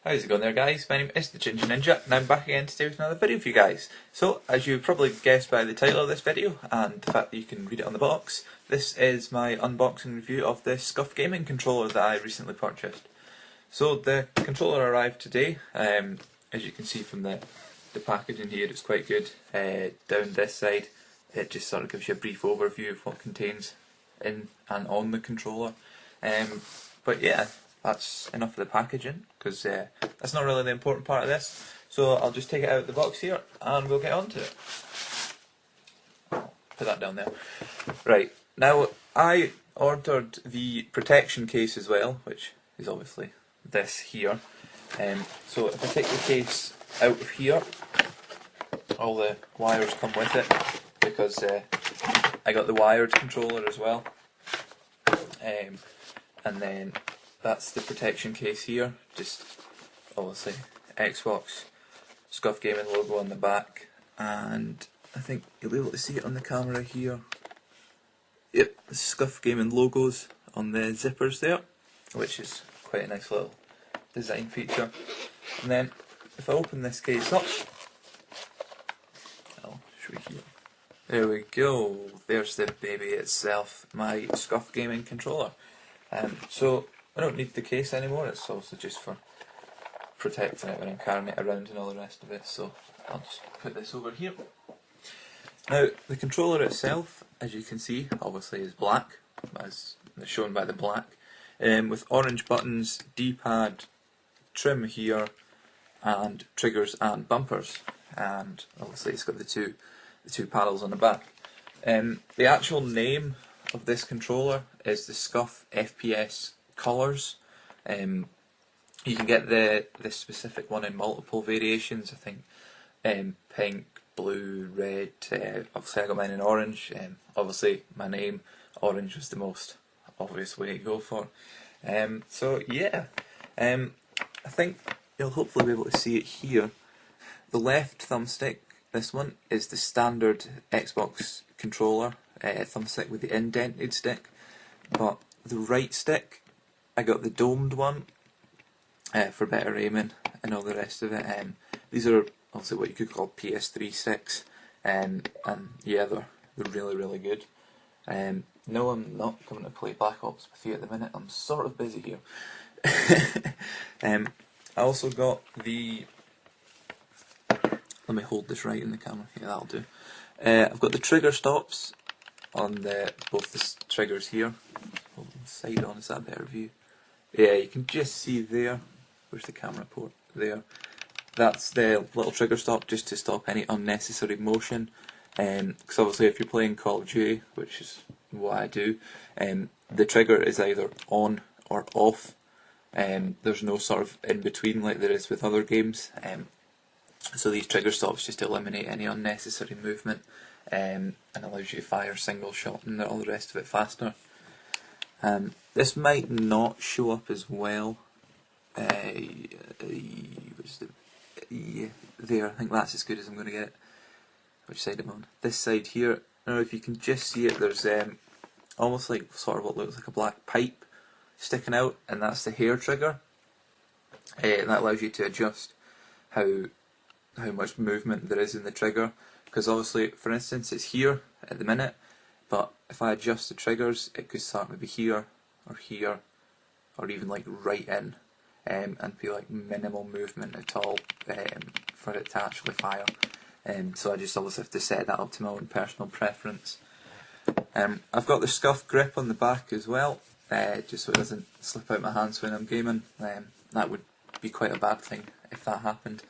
How's it going there, guys? My name is the Ginger Ninja and I'm back again today with another video for you guys. So, as you probably guessed by the title of this video and the fact that you can read it on the box, this is my unboxing review of the SCUF gaming controller that I recently purchased. So the controller arrived today. As you can see from the packaging here, it's quite good. Down this side it just sort of gives you a brief overview of what contains in and on the controller. But yeah, that's enough of the packaging, because that's not really the important part of this. So I'll just take it out of the box here and we'll get on to it. Put that down there. Right, now I ordered the protection case as well, which is obviously this here. So if I take the case out of here, all the wires come with it, because I got the wired controller as well. And then that's the protection case here, just obviously Xbox SCUF Gaming logo on the back, and I think you'll be able to see it on the camera here. Yep, the SCUF Gaming logos on the zippers there, which is quite a nice little design feature. And then if I open this case up, I'll show you here. There we go, there's the baby itself, my SCUF Gaming controller. So I don't need the case anymore, it's also just for protecting it when I'm carrying it around and all the rest of it, so I'll just put this over here. Now, the controller itself, as you can see, obviously is black, as shown by the black, with orange buttons, D-pad, trim here, and triggers and bumpers, and obviously it's got the two paddles on the back. The actual name of this controller is the SCUF FPS Colours. You can get this specific one in multiple variations, I think pink, blue, red, obviously I got mine in orange. Obviously my name, orange was the most obvious way to go for. So yeah, I think you'll hopefully be able to see it here. The left thumbstick, this one, is the standard Xbox controller thumbstick with the indented stick, but the right stick, I got the domed one for better aiming and all the rest of it. These are obviously what you could call PS3 sticks, and yeah, they're really good. No, I'm not coming to play Black Ops with you at the minute, I'm sort of busy here. I also got the, let me hold this right in the camera, yeah, that'll do. I've got the trigger stops on both the triggers here. Hold them side on, is that a better view? Yeah, you can just see there, where's the camera port? There. That's the little trigger stop, just to stop any unnecessary motion. Because obviously if you're playing Call of Duty, which is what I do, the trigger is either on or off. There's no sort of in between like there is with other games. So these trigger stops just eliminate any unnecessary movement, and allows you to fire single shot and all the rest of it faster. This might not show up as well. Yeah, there, I think that's as good as I'm going to get it. Which side am I on? This side here. Now if you can just see it, there's almost like sort of what looks like a black pipe sticking out, and that's the hair trigger. And that allows you to adjust how much movement there is in the trigger, because obviously, for instance, it's here at the minute, but if I adjust the triggers, it could start maybe here, or even like right in, and be like minimal movement at all for it to actually fire. So I just obviously have to set that up to my own personal preference. I've got the SCUF grip on the back as well, just so it doesn't slip out my hands when I'm gaming. That would be quite a bad thing if that happened.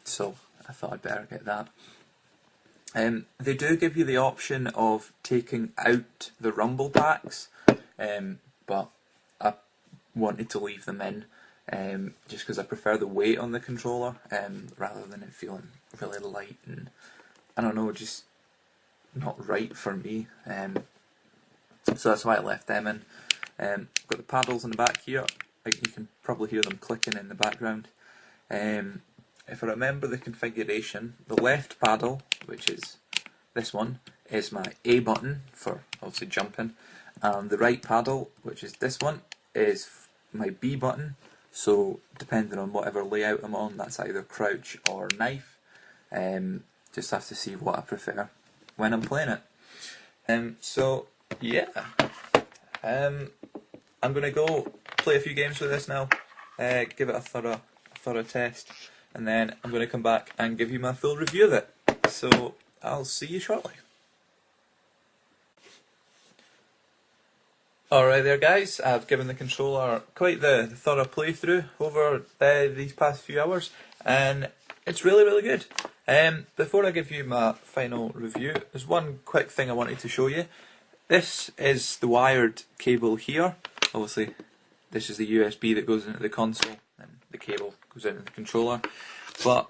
So I thought I'd better get that. They do give you the option of taking out the rumble packs, but I wanted to leave them in, just because I prefer the weight on the controller, rather than it feeling really light and, I don't know, just not right for me. So that's why I left them in. I've got the paddles in the back here, like you can probably hear them clicking in the background. If I remember the configuration, the left paddle, which is this one, is my A button for obviously jumping, and the right paddle, which is this one, is my B button so depending on whatever layout I'm on, that's either crouch or knife. Just have to see what I prefer when I'm playing it. So yeah, I'm gonna go play a few games with this now, give it a thorough test, and then I'm gonna come back and give you my full review of it. So I'll see you shortly. Alright there guys, I've given the controller quite the thorough playthrough over these past few hours, and it's really good. Before I give you my final review, there's one quick thing I wanted to show you. This is the wired cable here. Obviously this is the USB that goes into the console, and the cable goes into the controller, but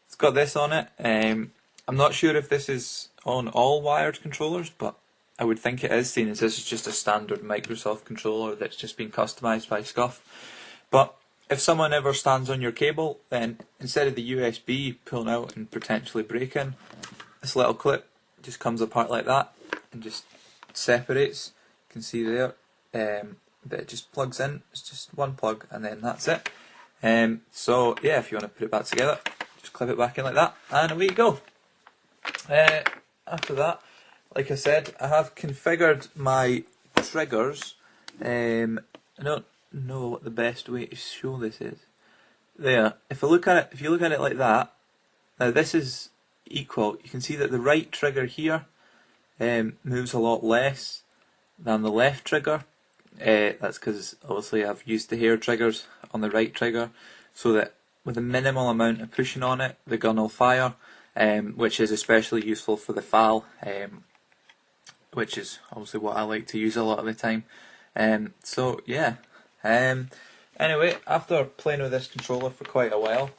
it's got this on it. I'm not sure if this is on all wired controllers, but I would think it is, seeing as this is just a standard Microsoft controller that's just been customised by SCUF. But if someone ever stands on your cable, then instead of the USB pulling out and potentially breaking, this little clip just comes apart like that and just separates. You can see there that it just plugs in. It's just one plug and then that's it. So yeah, if you want to put it back together, just clip it back in like that and away you go. After that, like I said, I have configured my triggers. I don't know what the best way to show this is. There, if you look at it like that, now this is equal. You can see that the right trigger here moves a lot less than the left trigger. That's because obviously I've used the hair triggers on the right trigger, so that with a minimal amount of pushing on it, the gun will fire, which is especially useful for the FAL. Which is obviously what I like to use a lot of the time. So yeah. Anyway, after playing with this controller for quite a while,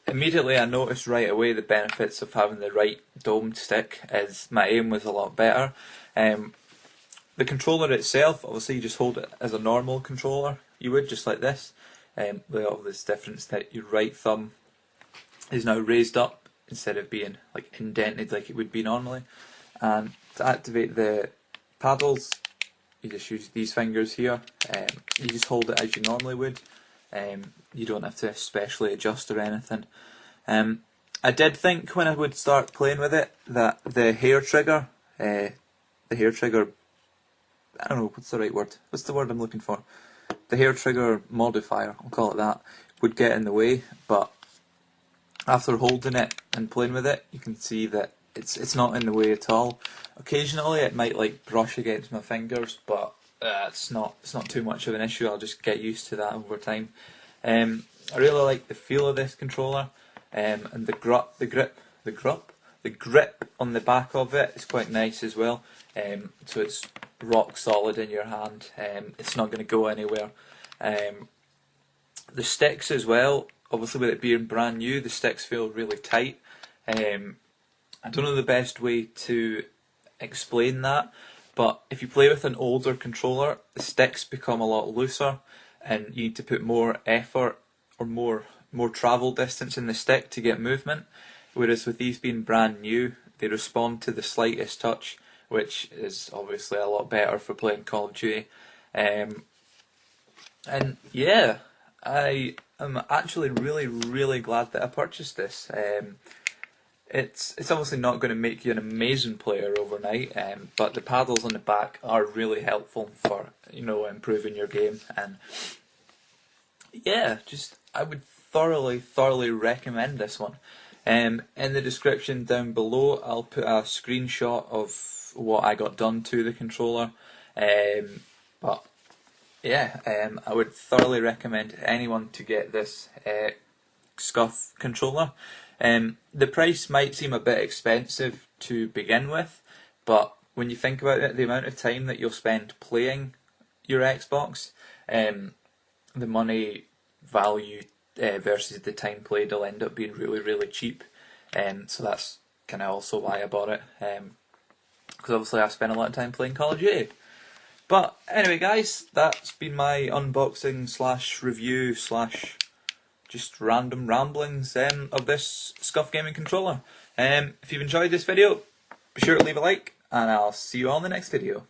immediately I noticed right away the benefits of having the right domed stick, as my aim was a lot better. The controller itself, obviously you just hold it as a normal controller, you would, just like this, with all this difference that your right thumb is now raised up instead of being like indented like it would be normally. And to activate the paddles, you just use these fingers here. You just hold it as you normally would. You don't have to specially adjust or anything. I did think when I would start playing with it that the hair trigger, I don't know, what's the right word? What's the word I'm looking for? The hair trigger modifier, I'll call it that, would get in the way, but after holding it and playing with it, you can see that it's not in the way at all. Occasionally it might like brush against my fingers, but it's not too much of an issue. I'll just get used to that over time. I really like the feel of this controller, and the grip on the back of it is quite nice as well. So it's rock solid in your hand. It's not going to go anywhere. The sticks as well, obviously with it being brand new, the sticks feel really tight. I don't know the best way to explain that, but if you play with an older controller, the sticks become a lot looser and you need to put more effort or more travel distance in the stick to get movement, whereas with these being brand new, they respond to the slightest touch, which is obviously a lot better for playing Call of Duty. And yeah, I am actually really glad that I purchased this. It's obviously not going to make you an amazing player overnight, but the paddles on the back are really helpful for, you know, improving your game. And yeah, just I would thoroughly recommend this one. In the description down below, I'll put a screenshot of what I got done to the controller. But yeah, I would thoroughly recommend anyone to get this SCUF controller. The price might seem a bit expensive to begin with, but when you think about it, the amount of time that you'll spend playing your Xbox, the money value versus the time played will end up being really cheap. So that's kind of also why I bought it, because obviously I spent a lot of time playing Call of Duty. But anyway guys, that's been my unboxing slash review slash just random ramblings of this SCUF gaming controller. If you've enjoyed this video, be sure to leave a like, and I'll see you all in the next video.